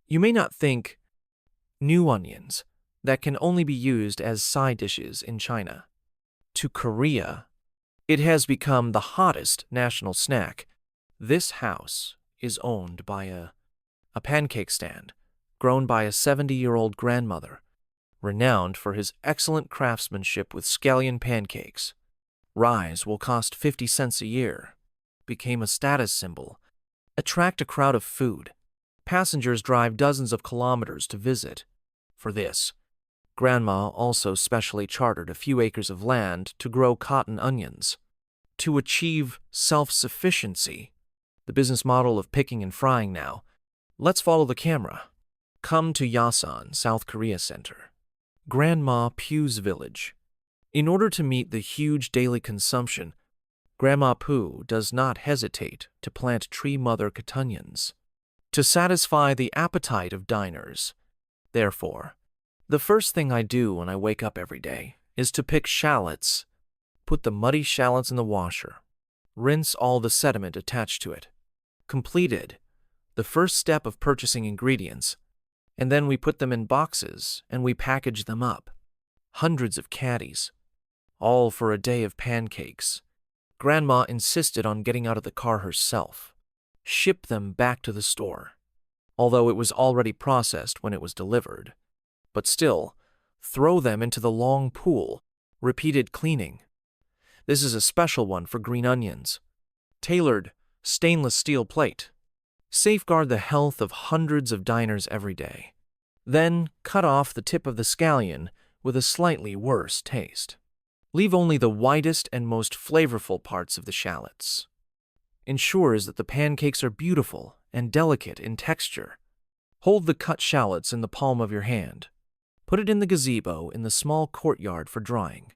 You may not think new onions that can only be used as side dishes in China. To Korea, it has become the hottest national snack. This house is owned by a pancake stand grown by a 70-year-old grandmother, renowned for his excellent craftsmanship with scallion pancakes. Rise will cost 50 cents a year. Became a status symbol. Attract a crowd of food. Passengers drive dozens of kilometers to visit. For this, Grandma also specially chartered a few acres of land to grow cotton onions. To achieve self-sufficiency, the business model of picking and frying now. Let's follow the camera. Come to Yasan, South Korea Center. Grandma Pu's village. In order to meet the huge daily consumption, Grandma Pu does not hesitate to plant tree mother catunions to satisfy the appetite of diners. Therefore, the first thing I do when I wake up every day is to pick shallots. Put the muddy shallots in the washer. Rinse all the sediment attached to it. Completed the first step of purchasing ingredients, and then we put them in boxes and we package them up. Hundreds of caddies, all for a day of pancakes. Grandma insisted on getting out of the car herself. Ship them back to the store, although it was already processed when it was delivered. But still, throw them into the long pool. Repeated cleaning. This is a special one for green onions. Tailored stainless steel plate. Safeguard the health of hundreds of diners every day. Then cut off the tip of the scallion with a slightly worse taste. Leave only the whitest and most flavorful parts of the shallots. Ensures that the pancakes are beautiful and delicate in texture. Hold the cut shallots in the palm of your hand. Put it in the gazebo in the small courtyard for drying.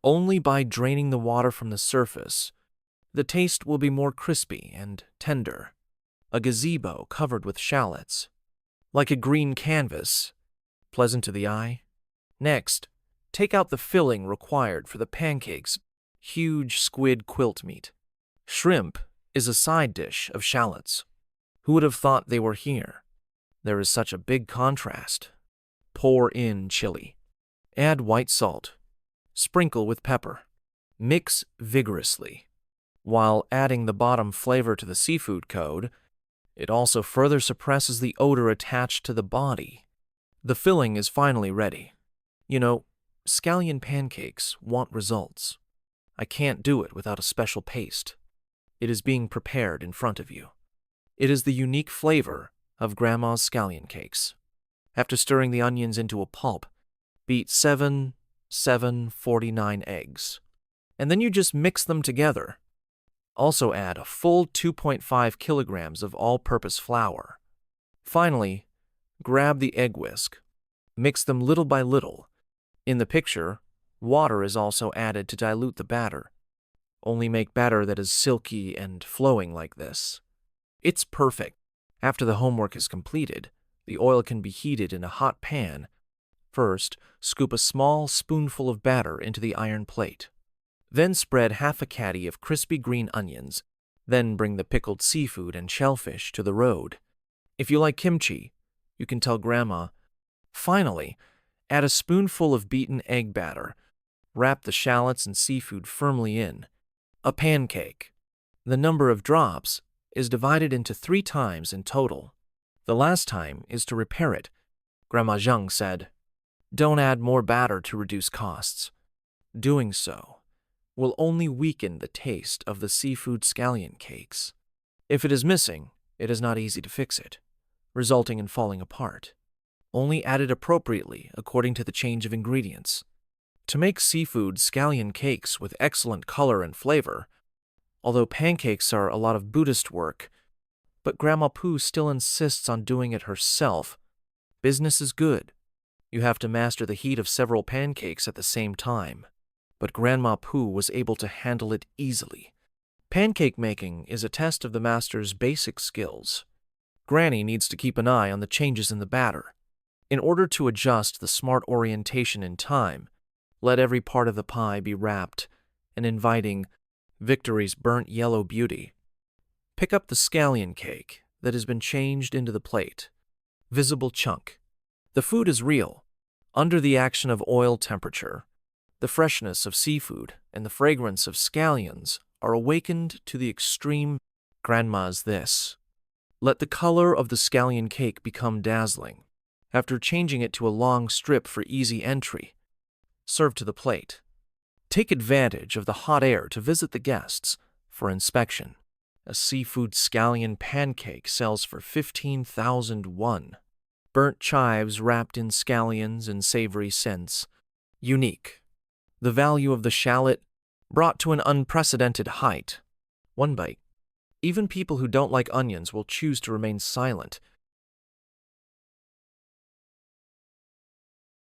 Only by draining the water from the surface, the taste will be more crispy and tender. A gazebo covered with shallots, like a green canvas, pleasant to the eye. Next, take out the filling required for the pancakes, huge squid quilt meat. Shrimp is a side dish of shallots. Who would have thought they were here? There is such a big contrast. Pour in chili. Add white salt. Sprinkle with pepper. Mix vigorously. While adding the bottom flavor to the seafood code, it also further suppresses the odor attached to the body. The filling is finally ready. You know, scallion pancakes want results. I can't do it without a special paste. It is being prepared in front of you. It is the unique flavor of Grandma's scallion cakes. After stirring the onions into a pulp, beat 49 eggs. And then you just mix them together. Also add a full 2.5 kilograms of all-purpose flour. Finally, grab the egg whisk. Mix them little by little. In the picture, water is also added to dilute the batter. Only make batter that is silky and flowing like this. It's perfect. After the homework is completed, the oil can be heated in a hot pan. First, scoop a small spoonful of batter into the iron plate. Then spread half a caddy of crispy green onions. Then bring the pickled seafood and shellfish to the road. If you like kimchi, you can tell Grandma. Finally, add a spoonful of beaten egg batter. Wrap the shallots and seafood firmly in. A pancake. The number of drops is divided into 3 times in total. The last time is to repair it. Grandma Zheng said, "Don't add more batter to reduce costs. Doing so will only weaken the taste of the seafood scallion cakes. If it is missing, it is not easy to fix it, resulting in falling apart. Only add it appropriately according to the change of ingredients. To make seafood scallion cakes with excellent color and flavor, although pancakes are a lot of Buddhist work, but Grandma Pu still insists on doing it herself. Business is good. You have to master the heat of several pancakes at the same time. But Grandma Pu was able to handle it easily. Pancake making is a test of the master's basic skills. Granny needs to keep an eye on the changes in the batter. In order to adjust the smart orientation in time, let every part of the pie be wrapped and inviting Victory's burnt yellow beauty. Pick up the scallion cake that has been changed into the plate. Visible chunk. The food is real. Under the action of oil temperature, the freshness of seafood and the fragrance of scallions are awakened to the extreme. Grandma's this. Let the color of the scallion cake become dazzling. After changing it to a long strip for easy entry, serve to the plate. Take advantage of the hot air to visit the guests for inspection. A seafood scallion pancake sells for 15,000 won. Burnt chives wrapped in scallions and savory scents. Unique. The value of the shallot brought to an unprecedented height. One bite. Even people who don't like onions will choose to remain silent